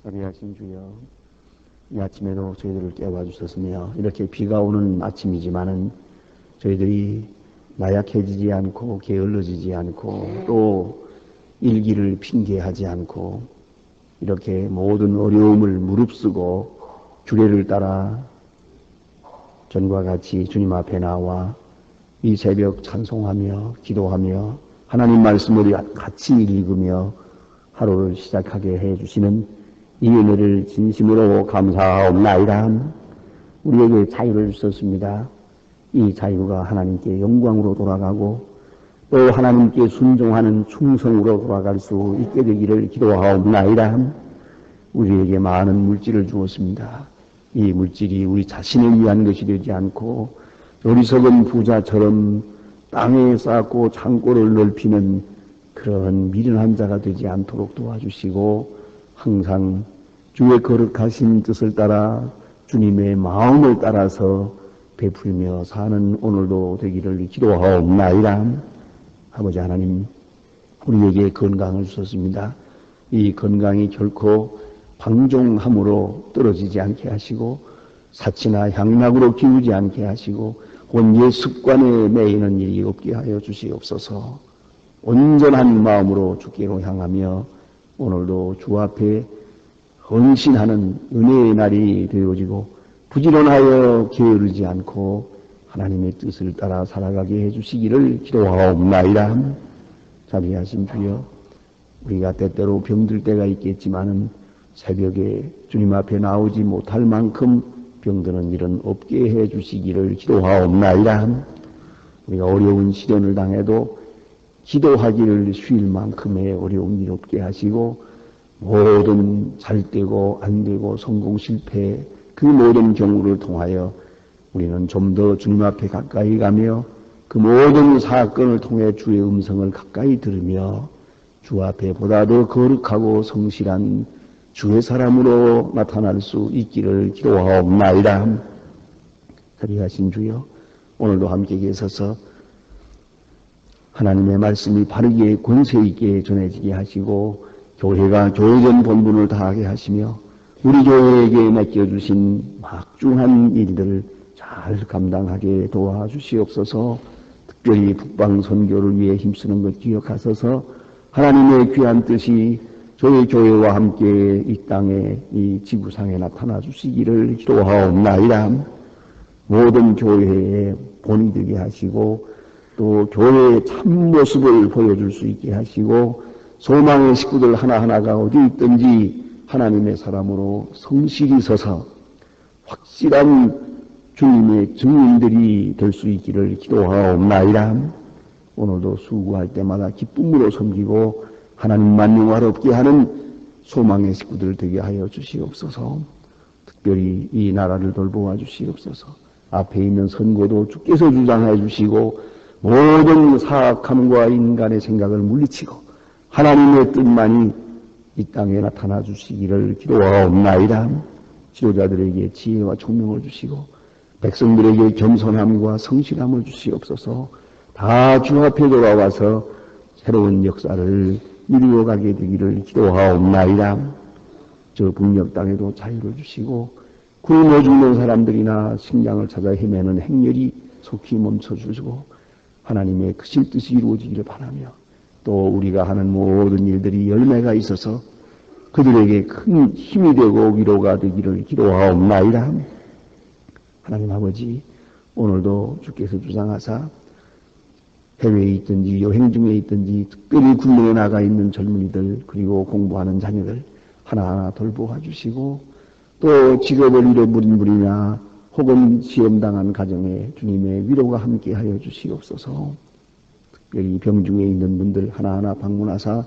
자비하신 주여, 이 아침에도 저희들을 깨워주셨으며 이렇게 비가 오는 아침이지만은 저희들이 나약해지지 않고 게을러지지 않고 또 일기를 핑계하지 않고 이렇게 모든 어려움을 무릅쓰고 주례를 따라 전과 같이 주님 앞에 나와 이 새벽 찬송하며 기도하며 하나님 말씀을 같이 읽으며 하루를 시작하게 해주시는 이 은혜를 진심으로 감사하옵나이다. 우리에게 자유를 주셨습니다. 이 자유가 하나님께 영광으로 돌아가고 또 하나님께 순종하는 충성으로 돌아갈 수 있게 되기를 기도하옵나이다. 우리에게 많은 물질을 주었습니다. 이 물질이 우리 자신을 위한 것이 되지 않고 어리석은 부자처럼 땅에 쌓고 창고를 넓히는 그런 미련한 자가 되지 않도록 도와주시고 항상 주의 거룩하신 뜻을 따라 주님의 마음을 따라서 베풀며 사는 오늘도 되기를 기도하옵나이다. 아버지 하나님, 우리에게 건강을 주셨습니다. 이 건강이 결코 방종함으로 떨어지지 않게 하시고 사치나 향락으로 기우지 않게 하시고 원죄 습관에 매이는 일이 없게 하여 주시옵소서. 온전한 마음으로 주께로 향하며 오늘도 주 앞에 헌신하는 은혜의 날이 되어지고 부지런하여 게으르지 않고 하나님의 뜻을 따라 살아가게 해주시기를 기도하옵나이다. 자비하신 주여, 우리가 때때로 병들 때가 있겠지만은 새벽에 주님 앞에 나오지 못할 만큼 병드는 일은 없게 해주시기를 기도하옵나이다. 우리가 어려운 시련을 당해도 기도하기를 쉴 만큼의 어려운 일 없게 하시고 모든 잘 되고 안 되고 성공 실패 그 모든 경우를 통하여 우리는 좀 더 주님 앞에 가까이 가며 그 모든 사건을 통해 주의 음성을 가까이 들으며 주 앞에 보다 더 거룩하고 성실한 주의 사람으로 나타날 수 있기를 기도하옵나이다. 자비하신 주여, 오늘도 함께 계셔서 하나님의 말씀이 바르게 권세 있게 전해지게 하시고 교회가 교회전 본분을 다하게 하시며 우리 교회에게 맡겨주신 막중한 일들을 잘 감당하게 도와주시옵소서. 특별히 북방 선교를 위해 힘쓰는 것 기억하셔서 하나님의 귀한 뜻이 저희 교회와 함께 이 땅에 이 지구상에 나타나 주시기를 기도하옵나이다. 모든 교회에 본이 되게 하시고 또 교회의 참모습을 보여줄 수 있게 하시고 소망의 식구들 하나하나가 어디 있든지 하나님의 사람으로 성실히 서서 확실한 주님의 증인들이 될 수 있기를 기도하옵나이다. 오늘도 수고할 때마다 기쁨으로 섬기고 하나님만 영화롭게 하는 소망의 식구들 되게 하여 주시옵소서. 특별히 이 나라를 돌보아 주시옵소서. 앞에 있는 선거도 주께서 주장해 주시고 모든 사악함과 인간의 생각을 물리치고 하나님의 뜻만이 이 땅에 나타나 주시기를 기도하옵나이다. 지도자들에게 지혜와 총명을 주시고 백성들에게 겸손함과 성실함을 주시옵소서. 다 주 앞에 돌아와서 새로운 역사를 이루어가게 되기를 기도하옵나이다. 저 북녘 땅에도 자유를 주시고 굶어 죽는 사람들이나 식량을 찾아 헤매는 행렬이 속히 멈춰주시고 하나님의 크신 뜻이 이루어지기를 바라며 또 우리가 하는 모든 일들이 열매가 있어서 그들에게 큰 힘이 되고 위로가 되기를 기도하옵나이다. 하나님 아버지, 오늘도 주께서 주장하사 해외에 있든지 여행 중에 있든지 특별히 군대에 나가 있는 젊은이들 그리고 공부하는 자녀들 하나하나 돌보아 주시고 또 직업을 잃어버린 분이나 혹은 시험당한 가정에 주님의 위로가 함께하여 주시옵소서. 특별히 병중에 있는 분들 하나하나 방문하사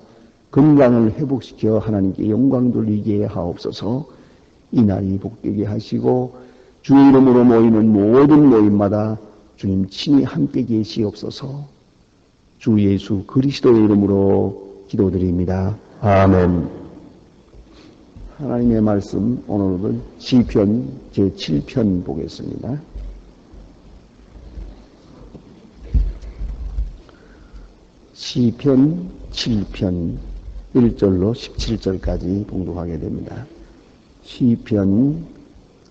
건강을 회복시켜 하나님께 영광 돌리게 하옵소서. 이 날이 복되게 하시고 주의 이름으로 모이는 모든 모임마다 주님 친히 함께 계시옵소서. 주 예수 그리스도의 이름으로 기도드립니다. 아멘. 하나님의 말씀 오늘은 시편 제7편 보겠습니다. 시편 7편 1절로 17절까지 봉독하게 됩니다. 시편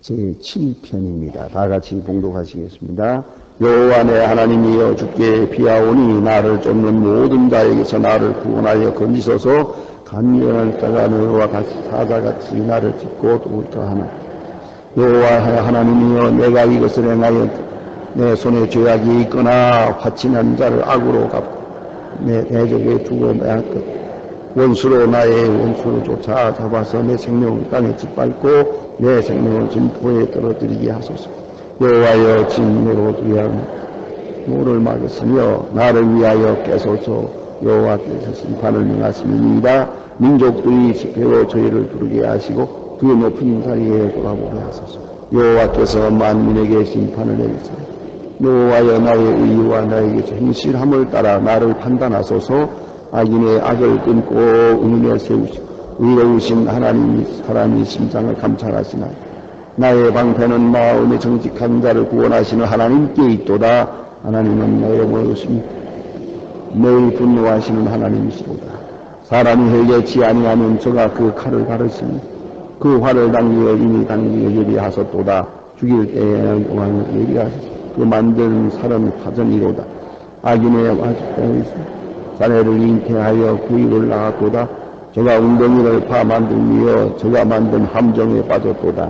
제7편입니다. 다 같이 봉독하시겠습니다. 여호와 내 하나님이여 주께 비하오니 나를 쫓는 모든 자에게서 나를 구원하여 건지소서. 간절한 자가 너와 같이 사자같이 나를 짚고 도울까 하나. 여호와 하나님이여 내가 이것을 행하여 내 손에 죄악이 있거나 화친한 자를 악으로 갚고 내 대적에 두고 매할 것 원수로 나의 원수를 쫓아 잡아서 내 생명을 땅에 짓밟고 내 생명을 진포에 떨어뜨리게 하소서. 여호와여 진노로 위하여 노를 막으시며 나를 위하여 깨소서. 여호와께서 심판을 명하심이니이다. 민족들이 집회로 저희를 부르게 하시고 그의 높은 자리에 돌아보게 하소서. 여호와께서 만민에게 심판을 내리시니 여호와여 나의 의와 나에게 행실함을 따라 나를 판단하소서. 악인의 악을 끊고 의인을 세우시고 의로우신 하나님이 사람의 심장을 감찰하시나이. 나의 방패는 마음에 정직한 자를 구원하시는 하나님께 있도다. 하나님은 나의 모르심이 매일 분노하시는 하나님이시로다. 사람이 회개치 아니하면 저가 그 칼을 가르시니 그 화를 당기어 이미 당기어 예비하셨도다. 죽일 때에는 공항을 예비하시고 그 만든 살은 화전이로다. 악인의 와주병이시니 자네를 잉태하여 구입을 낳았도다. 저가 웅덩이를 파 만들며 저가 만든 함정에 빠졌도다.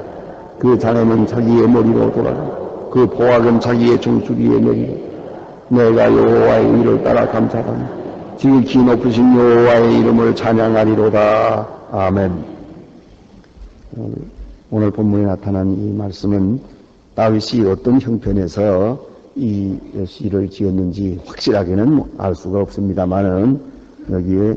그 자네는 자기의 머리로 돌아가 그 보악은 자기의 정수리에 내리고 내가 여호와의 의를 따라 감사하며 지극히 높으신 여호와의 이름을 찬양하리로다. 아멘. 오늘 본문에 나타난 이 말씀은 다윗이 어떤 형편에서 이 시를 지었는지 확실하게는 알 수가 없습니다만은 여기에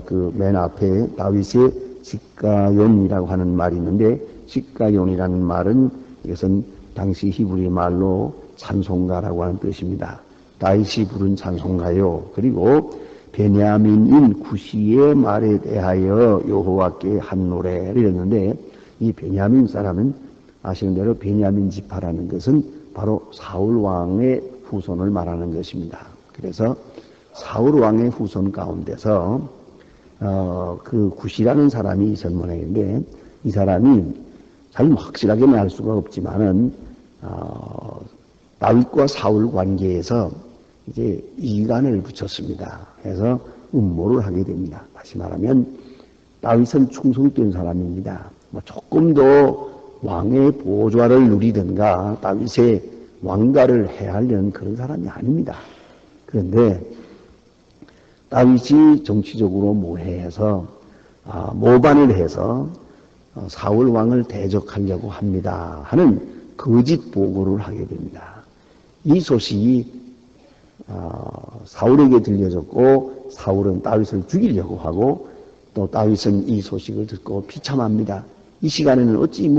그 맨 앞에 다윗의 직가용이라고 하는 말이 있는데 직가용이라는 말은 이것은 당시 히브리 말로 찬송가라고 하는 뜻입니다. 다윗이 부른 찬송가요. 그리고 베냐민인 구시의 말에 대하여 여호와께 한 노래를 이랬는데 이 베냐민 사람은 아시는 대로 베냐민 지파라는 것은 바로 사울 왕의 후손을 말하는 것입니다. 그래서 사울 왕의 후손 가운데서 그 구시라는 사람이 있었 모양인데 이 사람이 잘 확실하게는 알 수가 없지만은 다윗과 사울 관계에서 이제 이간을 붙였습니다. 그래서 음모를 하게 됩니다. 다시 말하면 다윗은 충성된 사람입니다. 조금 더 왕의 보좌를 누리든가 다윗의 왕가를 해하려는 그런 사람이 아닙니다. 그런데 다윗이 정치적으로 모해해서 모반을 해서 사울 왕을 대적하려고 합니다 하는 거짓 보고를 하게 됩니다. 이 소식이 사울에게 들려졌고 사울은 다윗을 죽이려고 하고 또 다윗은 이 소식을 듣고 비참합니다. 이 시간에는 어찌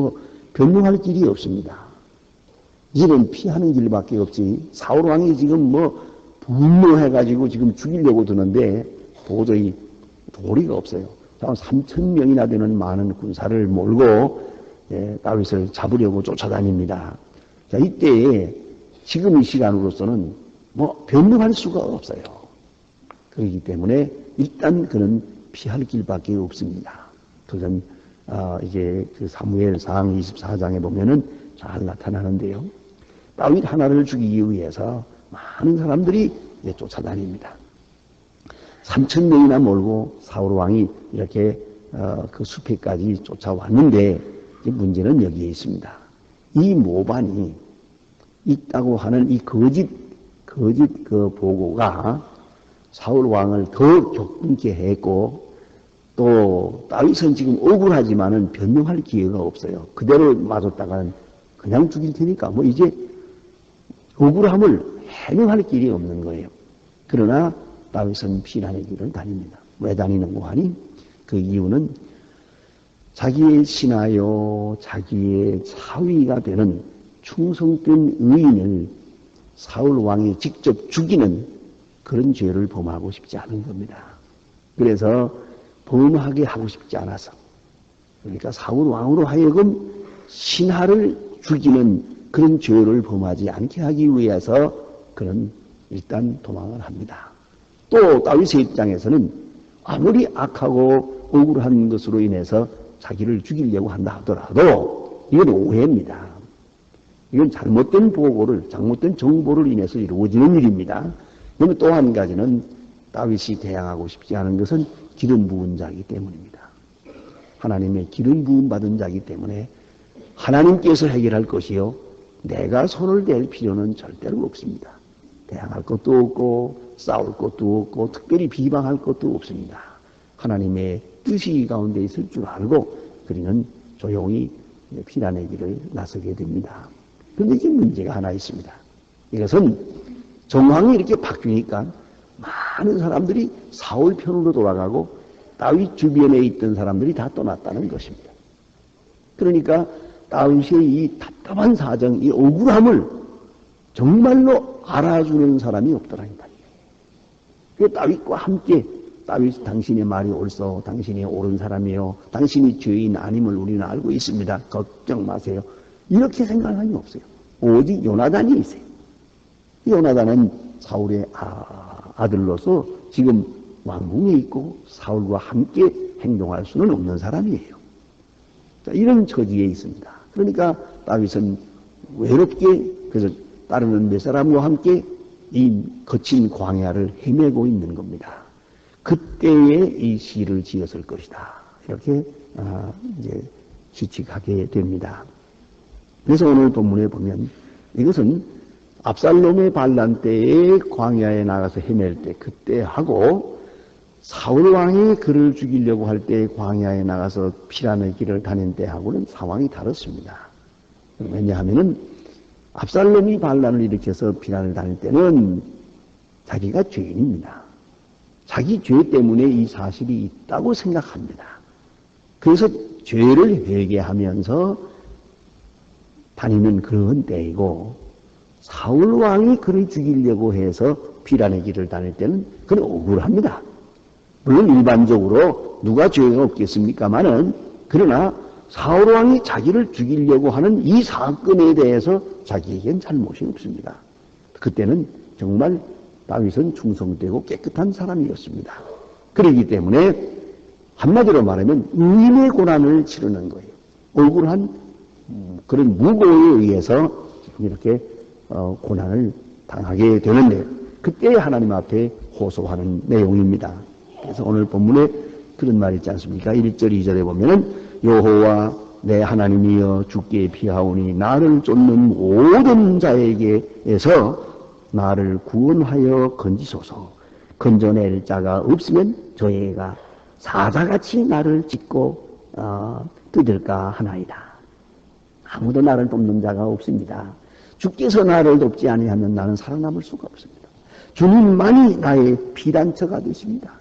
변명할 길이 없습니다. 이제는 피하는 길밖에 없지. 사울 왕이 지금 분노해가지고 지금 죽이려고 드는데 도저히 도리가 없어요. 3,000명이나 되는 많은 군사를 몰고 다윗을 잡으려고 쫓아다닙니다. 자, 이때에 지금 이 시간으로서는 변명할 수가 없어요. 그렇기 때문에 일단 그는 피할 길밖에 없습니다. 그건 이게 그 사무엘상 24장에 보면은 잘 나타나는데요. 다윗 하나를 죽이기 위해서 많은 사람들이 쫓아다닙니다. 3,000명이나 몰고 사울 왕이 이렇게 그 숲에까지 쫓아왔는데 문제는 여기에 있습니다. 이 모반이 있다고 하는 이 거짓 그 보고가 사울 왕을 더 격분케 했고 또 다윗은 지금 억울하지만은 변명할 기회가 없어요. 그대로 맞았다가는 그냥 죽일 테니까 이제 억울함을 해명할 길이 없는 거예요. 그러나 다윗은 피난의 길을 다닙니다. 왜 다니는고 하니 그 이유는 자기의 신하요 자기의 사위가 되는 충성된 의인을 사울 왕이 직접 죽이는 그런 죄를 범하고 싶지 않은 겁니다. 그래서 범하게 하고 싶지 않아서 그러니까 사울 왕으로 하여금 신하를 죽이는 그런 죄를 범하지 않게 하기 위해서 그는 일단 도망을 합니다. 또 다윗의 입장에서는 아무리 악하고 억울한 것으로 인해서 자기를 죽이려고 한다 하더라도 이건 오해입니다. 이건 잘못된 보고를, 잘못된 정보를 인해서 이루어지는 일입니다. 그러면 또 한 가지는 다윗이 대항하고 싶지 않은 것은 기름 부은 자이기 때문입니다. 하나님의 기름 부음 받은 자이기 때문에 하나님께서 해결할 것이요 내가 손을 댈 필요는 절대로 없습니다. 대항할 것도 없고 싸울 것도 없고 특별히 비방할 것도 없습니다. 하나님의 뜻이 가운데 있을 줄 알고 그리는 조용히 피난의 길을 나서게 됩니다. 그런데 이게 문제가 하나 있습니다. 이것은 정황이 이렇게 바뀌니까 많은 사람들이 사울 편으로 돌아가고 다윗 주변에 있던 사람들이 다 떠났다는 것입니다. 그러니까 다윗의 이 답답한 사정, 이 억울함을 정말로 알아주는 사람이 없더라는 말이에요. 그 다윗과 함께 다윗 당신의 말이 옳소, 당신이 옳은 사람이요, 당신이 죄인 아님을 우리는 알고 있습니다. 걱정 마세요. 이렇게 생각할 사람이 없어요. 오직 요나단이 있어요. 요나단은 사울의 아들로서 지금 왕궁에 있고 사울과 함께 행동할 수는 없는 사람이에요. 자, 이런 처지에 있습니다. 그러니까 다윗은 외롭게 그래서 따르는 몇 사람과 함께 이 거친 광야를 헤매고 있는 겁니다. 그때에 이 시를 지었을 것이다. 이렇게 이제 추측하게 됩니다. 그래서 오늘 본문에 보면 이것은 압살롬의 반란 때에 광야에 나가서 헤맬 때 그때 하고 사울 왕이 그를 죽이려고 할 때 광야에 나가서 피란의 길을 다닌 때하고는 상황이 다릅니다. 왜냐하면은 압살롬이 반란을 일으켜서 피란을 다닐 때는 자기가 죄인입니다. 자기 죄 때문에 이 사실이 있다고 생각합니다. 그래서 죄를 회개하면서 다니는 그런 때이고 사울 왕이 그를 죽이려고 해서 피란의 길을 다닐 때는 그는 억울합니다. 물론 일반적으로 누가 죄가 없겠습니까마는 그러나 사울 왕이 자기를 죽이려고 하는 이 사건에 대해서 자기에겐 잘못이 없습니다. 그때는 정말 다윗은 충성되고 깨끗한 사람이었습니다. 그렇기 때문에 한마디로 말하면 의인의 고난을 치르는 거예요. 억울한 그런 무고에 의해서 이렇게 고난을 당하게 되는데 그때 하나님 앞에 호소하는 내용입니다. 그래서 오늘 본문에 그런 말이 있지 않습니까? 1절 2절에 보면은 여호와 내 하나님이여 주께 피하오니 나를 쫓는 모든 자에게에서 나를 구원하여 건지소서. 건져낼 자가 없으면 저희가 사자같이 나를 찢고 뜯을까 하나이다. 아무도 나를 돕는 자가 없습니다. 주께서 나를 돕지 아니하면 나는 살아남을 수가 없습니다. 주님만이 나의 피단처가 되십니다.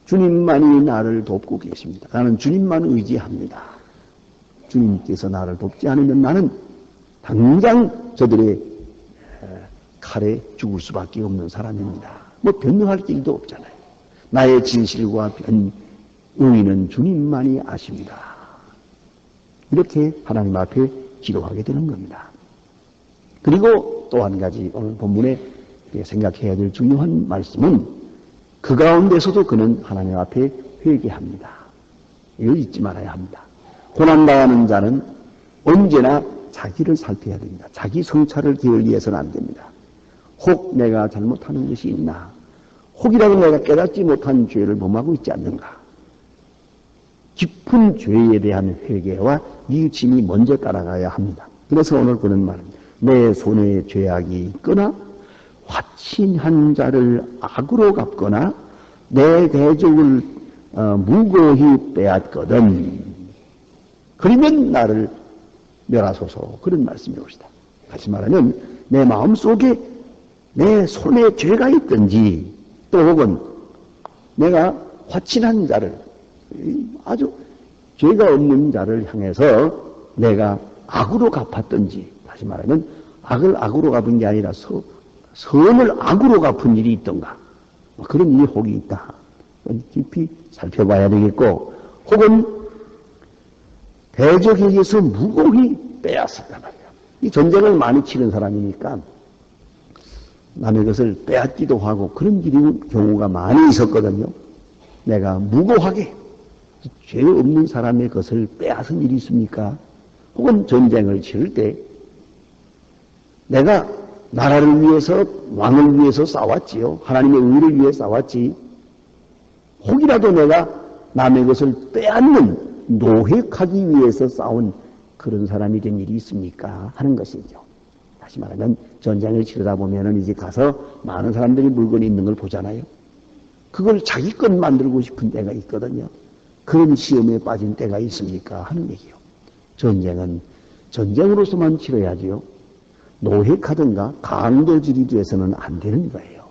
주님만이 나를 돕고 계십니다. 나는 주님만 의지합니다. 주님께서 나를 돕지 않으면 나는 당장 저들의 칼에 죽을 수밖에 없는 사람입니다. 뭐 변명할 길도 없잖아요. 나의 진실과 의의는 주님만이 아십니다. 이렇게 하나님 앞에 기도하게 되는 겁니다. 그리고 또 한 가지 오늘 본문에 생각해야 될 중요한 말씀은 그 가운데서도 그는 하나님 앞에 회개합니다. 이걸 잊지 말아야 합니다. 고난당하는 자는 언제나 자기를 살펴야 됩니다. 자기 성찰을 게을리해서는 안 됩니다. 혹 내가 잘못하는 것이 있나? 혹이라도 내가 깨닫지 못한 죄를 범하고 있지 않는가? 깊은 죄에 대한 회개와 뉘우침이 먼저 따라가야 합니다. 그래서 오늘 그런 말입니다. 내 손에 죄악이 있거나 화친한 자를 악으로 갚거나 내 대적을 무고히 빼앗거든. 그러면 나를 멸하소서. 그런 말씀이 옵시다. 다시 말하면 내 마음속에 내 손에 죄가 있든지 또 혹은 내가 화친한 자를 아주 죄가 없는 자를 향해서 내가 악으로 갚았든지 다시 말하면 악을 악으로 갚은 게 아니라 선을 악으로 갚은 일이 있던가 그런 일이 혹이 있다. 깊이 살펴봐야 되겠고 혹은 대적에게서 무고히 빼앗았단 말이야. 이 전쟁을 많이 치른 사람이니까 남의 것을 빼앗기도 하고 그런 경우가 많이 있었거든요. 내가 무고하게 죄 없는 사람의 것을 빼앗은 일이 있습니까? 혹은 전쟁을 치를 때 내가 나라를 위해서 왕을 위해서 싸웠지요. 하나님의 의를 위해 싸웠지. 혹이라도 내가 남의 것을 빼앗는 노획하기 위해서 싸운 그런 사람이 된 일이 있습니까? 하는 것이죠. 다시 말하면 전쟁을 치르다 보면은 이제 가서 많은 사람들이 물건이 있는 걸 보잖아요. 그걸 자기 것 만들고 싶은 때가 있거든요. 그런 시험에 빠진 때가 있습니까? 하는 얘기요. 전쟁은 전쟁으로서만 치러야지요. 노획하든가 강도질이 돼서는 안 되는 거예요.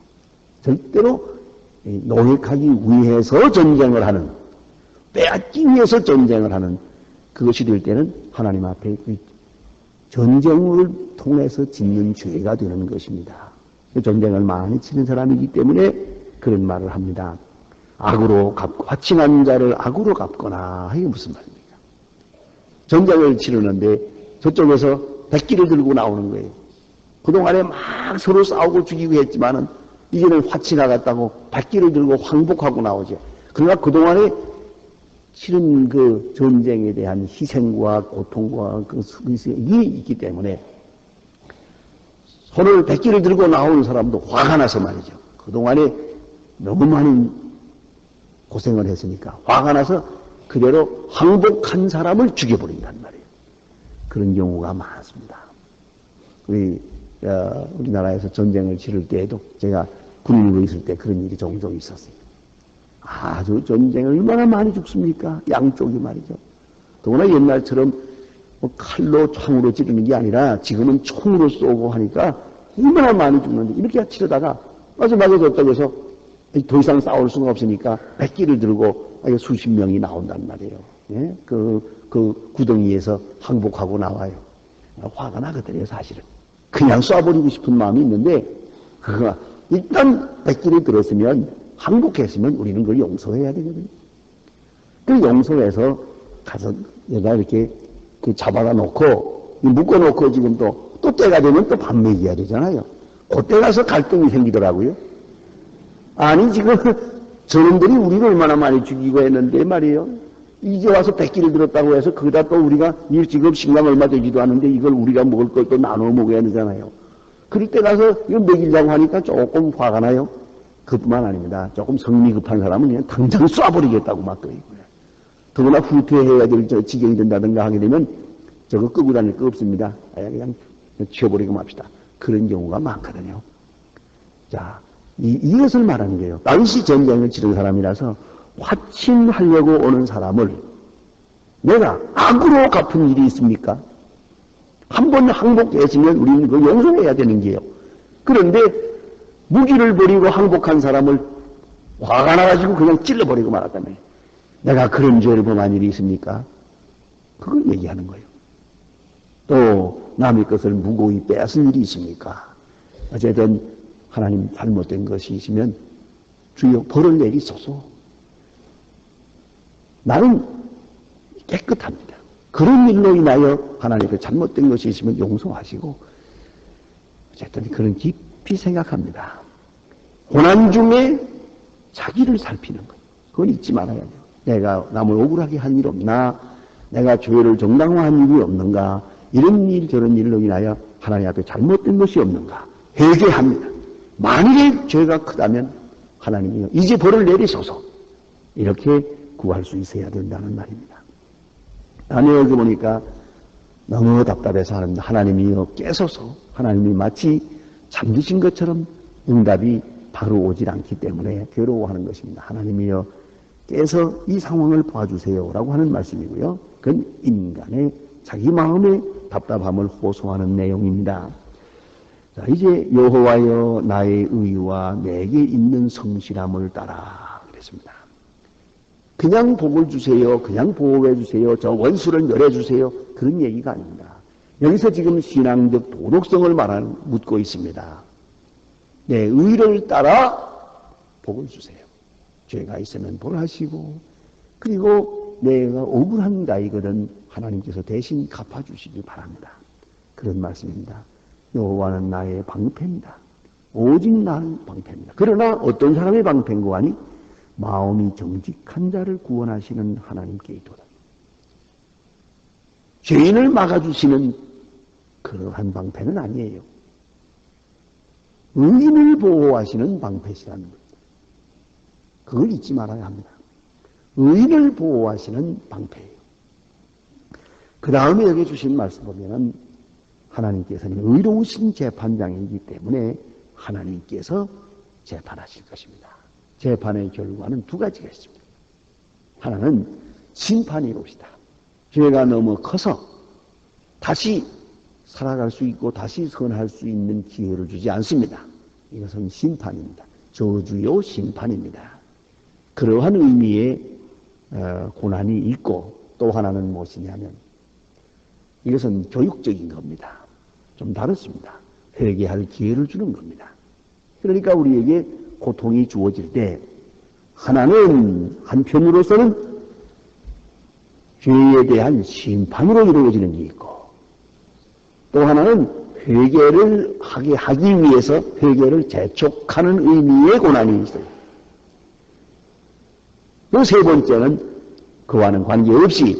절대로 노획하기 위해서 전쟁을 하는, 빼앗기 위해서 전쟁을 하는 그것이 될 때는 하나님 앞에 전쟁을 통해서 짓는 죄가 되는 것입니다. 전쟁을 많이 치는 사람이기 때문에 그런 말을 합니다. 악으로 화칭한 자를 악으로 갚거나. 이게 무슨 말입니까? 전쟁을 치르는데 저쪽에서 백기를 들고 나오는 거예요. 그동안에 막 서로 싸우고 죽이고 했지만은 이제는 화치가 같다고 백기를 들고 항복하고 나오죠. 그러나 그동안에 치른 그 전쟁에 대한 희생과 고통과 그 이게 있기 때문에 손을 백기를 들고 나오는 사람도 화가 나서 말이죠. 그동안에 너무 많이 고생을 했으니까 화가 나서 그대로 항복한 사람을 죽여버린단 말이에요. 그런 경우가 많습니다. 우리나라에서 전쟁을 치를 때에도 제가 군인으로 있을 때 그런 일이 종종 있었어요. 아주 전쟁을 얼마나 많이 죽습니까? 양쪽이 말이죠. 더구나 옛날처럼 칼로 창으로 찌르는 게 아니라 지금은 총으로 쏘고 하니까 얼마나 많이 죽는데 이렇게 치르다가 마지막에 졌다고 해서 더 이상 싸울 수가 없으니까 백기를 들고 수십 명이 나온단 말이에요. 예? 그 구덩이에서 항복하고 나와요. 화가 나거든요, 사실은. 그냥 쏴버리고 싶은 마음이 있는데, 그거 일단 백기를 들었으면, 항복했으면 우리는 그걸 용서해야 되거든요. 그 용서해서 가서 얘가 이렇게 잡아다 놓고, 묶어놓고 지금 또 때가 되면 또 밥 먹여야 되잖아요. 그때 가서 갈등이 생기더라고요. 아니, 지금 저놈들이 우리를 얼마나 많이 죽이고 했는데 말이에요. 이제 와서 백기를 들었다고 해서 거기다 또 우리가 지금 식량 얼마 되지도 않은데 이걸 우리가 먹을 걸 또 나눠 먹어야 되잖아요. 그럴 때 가서 이거 먹이려고 하니까 조금 화가 나요. 그뿐만 아닙니다. 조금 성미 급한 사람은 그냥 당장 쏴버리겠다고 막 그래요. 더구나 후퇴해야 될 지경이 된다든가 하게 되면 저거 끄고 다닐 거 없습니다. 그냥 치워버리고 맙시다. 그런 경우가 많거든요. 자, 이것을 말하는 거예요. 당시 전쟁을 치른 사람이라서 화친하려고 오는 사람을 내가 악으로 갚은 일이 있습니까? 한 번 항복했으면 우리는 그걸 용서해야 되는 게요. 그런데 무기를 버리고 항복한 사람을 화가 나가지고 그냥 찔러버리고 말았다며. 내가 그런 죄를 범한 일이 있습니까? 그걸 얘기하는 거예요. 또 남의 것을 무고히 빼앗은 일이 있습니까? 어쨌든 하나님 잘못된 것이 있으면 주여 벌을 내리소서. 나는 깨끗합니다. 그런 일로 인하여 하나님께 잘못된 것이 있으면 용서하시고 어쨌든 그런 깊이 생각합니다. 고난 중에 자기를 살피는 것. 그건 잊지 말아야 돼요. 내가 남을 억울하게 한 일 없나? 내가 죄를 정당화한 일이 없는가? 이런 일 저런 일로 인하여 하나님 앞에 잘못된 것이 없는가? 회개합니다. 만일에 죄가 크다면 하나님이요 이제 벌을 내리소서. 이렇게 구할 수 있어야 된다는 말입니다. 아니 여기 보니까 너무 답답해서 하나님이요 깨소서. 하나님이 마치 잠드신 것처럼 응답이 바로 오질 않기 때문에 괴로워하는 것입니다. 하나님이요 깨서 이 상황을 봐주세요 라고 하는 말씀이고요. 그건 인간의 자기 마음의 답답함을 호소하는 내용입니다. 자, 이제 여호와여 나의 의와 내게 있는 성실함을 따라 그랬습니다. 그냥 복을 주세요. 그냥 보호해 주세요. 저 원수를 멸해 주세요. 그런 얘기가 아닙니다. 여기서 지금 신앙적 도덕성을 묻고 있습니다. 내 의를 따라 복을 주세요. 죄가 있으면 벌하시고 그리고 내가 억울한 자이거든 하나님께서 대신 갚아주시길 바랍니다. 그런 말씀입니다. 여호와는 나의 방패입니다. 오직 나는 방패입니다. 그러나 어떤 사람의 방패인고 하니 마음이 정직한 자를 구원하시는 하나님께 있도다. 죄인을 막아주시는 그러한 방패는 아니에요. 의인을 보호하시는 방패시라는 겁니다. 그걸 잊지 말아야 합니다. 의인을 보호하시는 방패예요. 그 다음에 여기 주신 말씀 보면은 하나님께서는 의로우신 재판장이기 때문에 하나님께서 재판하실 것입니다. 재판의 결과는 두 가지가 있습니다. 하나는 심판이 옵시다. 죄가 너무 커서 다시 살아갈 수 있고 다시 선할 수 있는 기회를 주지 않습니다. 이것은 심판입니다. 저주요 심판입니다. 그러한 의미의 고난이 있고 또 하나는 무엇이냐면 이것은 교육적인 겁니다. 좀 다릅니다. 회개할 기회를 주는 겁니다. 그러니까 우리에게 고통이 주어질 때 하나는 한편으로서는 죄에 대한 심판으로 이루어지는 게 있고 또 하나는 회개를 하기 위해서 회개를 재촉하는 의미의 고난이 있어요. 그 세 번째는 그와는 관계없이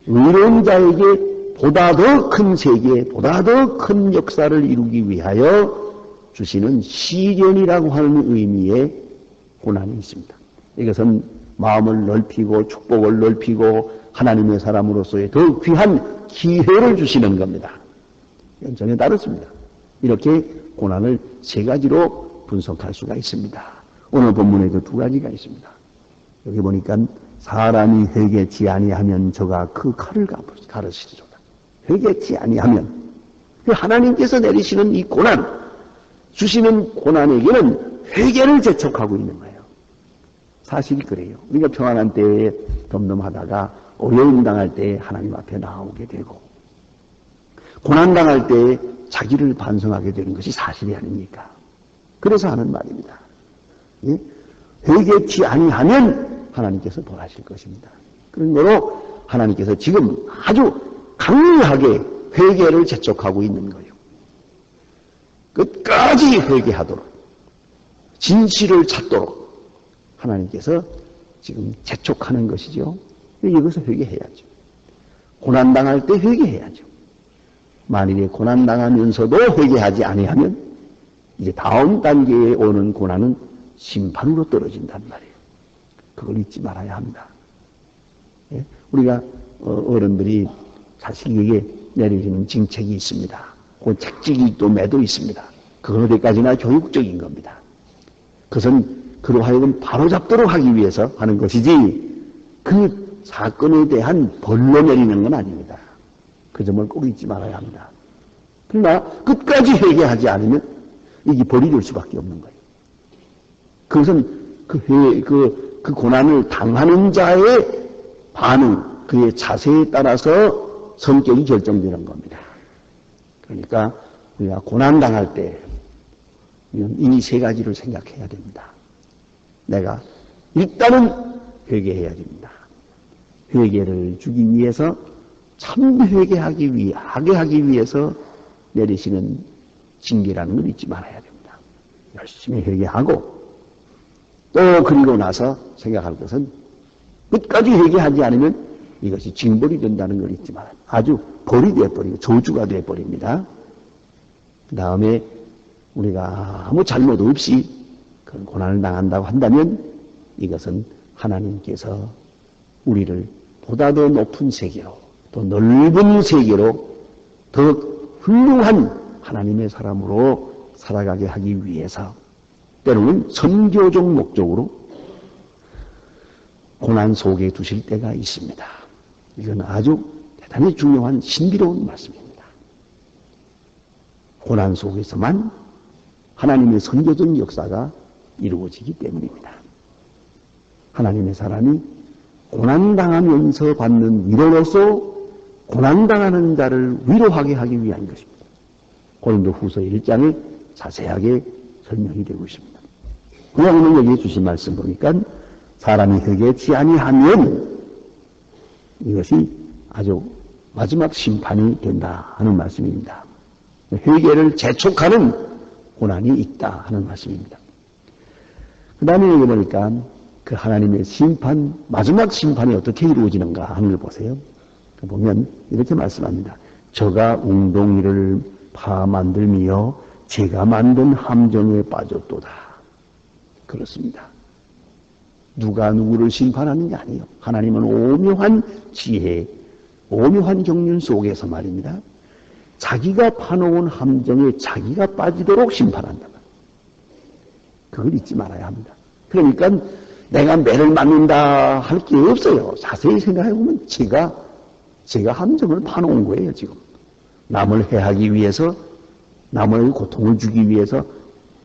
의로운 자에게 보다 더 큰 세계, 보다 더 큰 역사를 이루기 위하여 주시는 시련이라고 하는 의미의 고난이 있습니다. 이것은 마음을 넓히고 축복을 넓히고 하나님의 사람으로서의 더 귀한 기회를 주시는 겁니다. 이건 전혀 다릅니다. 이렇게 고난을 세 가지로 분석할 수가 있습니다. 오늘 본문에도 두 가지가 있습니다. 여기 보니까 사람이 회개치 아니하면 저가 그 칼을 가르치리로다. 회개치 아니하면 하나님께서 내리시는 이 고난, 주시는 고난에게는 회개를 재촉하고 있는 거예요. 사실이 그래요. 우리가 평안한 때에 덤덤하다가 어려움 당할 때 하나님 앞에 나오게 되고 고난 당할 때 자기를 반성하게 되는 것이 사실이 아닙니까? 그래서 하는 말입니다. 예? 회개치 아니하면 하나님께서 벌하실 것입니다. 그러므로 하나님께서 지금 아주 강력하게 회개를 재촉하고 있는 거예요. 끝까지 회개하도록 진실을 찾도록 하나님께서 지금 재촉하는 것이죠. 이것을 회개해야죠. 고난당할 때 회개해야죠. 만일에 고난당하면서도 회개하지 아니하면 이제 다음 단계에 오는 고난은 심판으로 떨어진단 말이에요. 그걸 잊지 말아야 합니다. 예? 우리가 어른들이 자식에게 내려주는 징책이 있습니다. 그 책찍이 또 매도 있습니다. 그건 어디까지나 교육적인 겁니다. 그것은 그로 하여금 바로잡도록 하기 위해서 하는 것이지 그 사건에 대한 벌로 내리는 건 아닙니다. 그 점을 꼭 잊지 말아야 합니다. 그러나 끝까지 회개하지 않으면 이게 벌이 될 수밖에 없는 거예요. 그것은 그 고난을 당하는 자의 반응, 그의 자세에 따라서 성격이 결정되는 겁니다. 그러니까 우리가 고난당할 때 이 세 가지를 생각해야 됩니다. 내가 일단은 회개해야 됩니다. 회개를 주기 위해서 참 회개하기 위해서 내리시는 징계라는 걸 잊지 말아야 됩니다. 열심히 회개하고 또 그리고 나서 생각할 것은 끝까지 회개하지 않으면 이것이 징벌이 된다는 걸 잊지 말아야 됩니다. 아주 벌이 되어버리고 저주가 되어버립니다. 그 다음에 우리가 아무 잘못 없이 그런 고난을 당한다고 한다면 이것은 하나님께서 우리를 보다 더 높은 세계로 더 넓은 세계로 더 훌륭한 하나님의 사람으로 살아가게 하기 위해서 때로는 선교적 목적으로 고난 속에 두실 때가 있습니다. 이건 아주 대단히 중요한 신비로운 말씀입니다. 고난 속에서만 하나님의 선교적 역사가 이루어지기 때문입니다. 하나님의 사람이 고난당하면서 받는 위로로서 고난당하는 자를 위로하게 하기 위한 것입니다. 고린도후서 1장에 자세하게 설명이 되고 있습니다. 오늘 여기에 주신 말씀 보니까 사람이 회개치 아니하면 이것이 아주 마지막 심판이 된다 하는 말씀입니다. 회개를 재촉하는 고난이 있다 하는 말씀입니다. 그 다음에 여기 보니까 그 하나님의 심판, 마지막 심판이 어떻게 이루어지는가 하는 걸 보세요. 보면 이렇게 말씀합니다. 저가 웅덩이를 파 만들며 제가 만든 함정에 빠졌도다. 그렇습니다. 누가 누구를 심판하는 게 아니에요. 하나님은 오묘한 지혜, 오묘한 경륜 속에서 말입니다. 자기가 파놓은 함정에 자기가 빠지도록 심판한다. 그걸 잊지 말아야 합니다. 그러니까 내가 매를 맞는다 할 게 없어요. 자세히 생각해보면 제가 함정을 파놓은 거예요, 지금. 남을 해하기 위해서, 남을 고통을 주기 위해서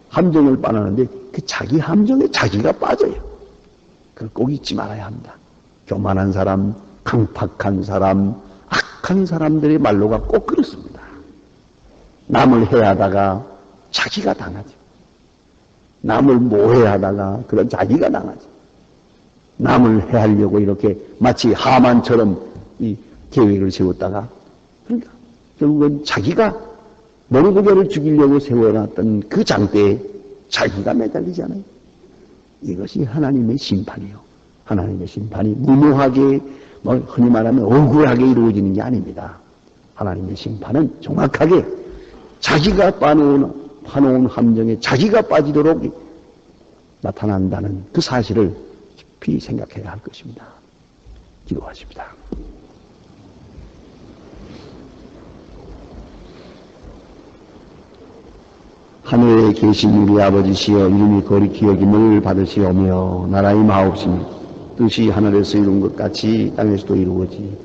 함정을 빠놨는데 그 자기 함정에 자기가 빠져요. 그걸 꼭 잊지 말아야 합니다. 교만한 사람, 강팍한 사람, 악한 사람들의 말로가 꼭 그렇습니다. 남을 해하다가 자기가 당하죠. 남을 모해하다가 그런 자기가 당하죠. 남을 해하려고 이렇게 마치 하만처럼 이 계획을 세웠다가 그러니까 결국은 자기가 모르고개를 죽이려고 세워놨던 그 장대에 자기가 매달리잖아요. 이것이 하나님의 심판이요. 하나님의 심판이 무모하게 흔히 말하면 억울하게 이루어지는 게 아닙니다. 하나님의 심판은 정확하게 자기가 파놓은 함정에 자기가 빠지도록 나타난다는 그 사실을 깊이 생각해야 할 것입니다. 기도하십니다. 하늘에 계신 우리 아버지시여 이름이 거룩히 여김을 받으시오며 나라의 마옵시며 뜻이 하늘에서 이룬 것 같이 땅에서도 이루어지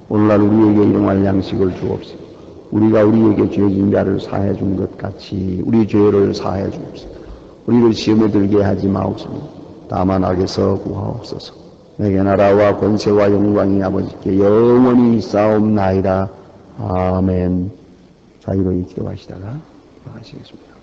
오늘날 우리에게 일용할 양식을 주옵시고 우리가 우리에게 죄진 자를 사해 준 것 같이 우리 죄를 사해 주옵시고 우리를 시험에 들게 하지 마옵시며 다만 악에서 구하옵소서. 내게 나라와 권세와 영광이 아버지께 영원히 있사옵나이다. 아멘. 자유로이 기도하시다가 기도하시겠습니다.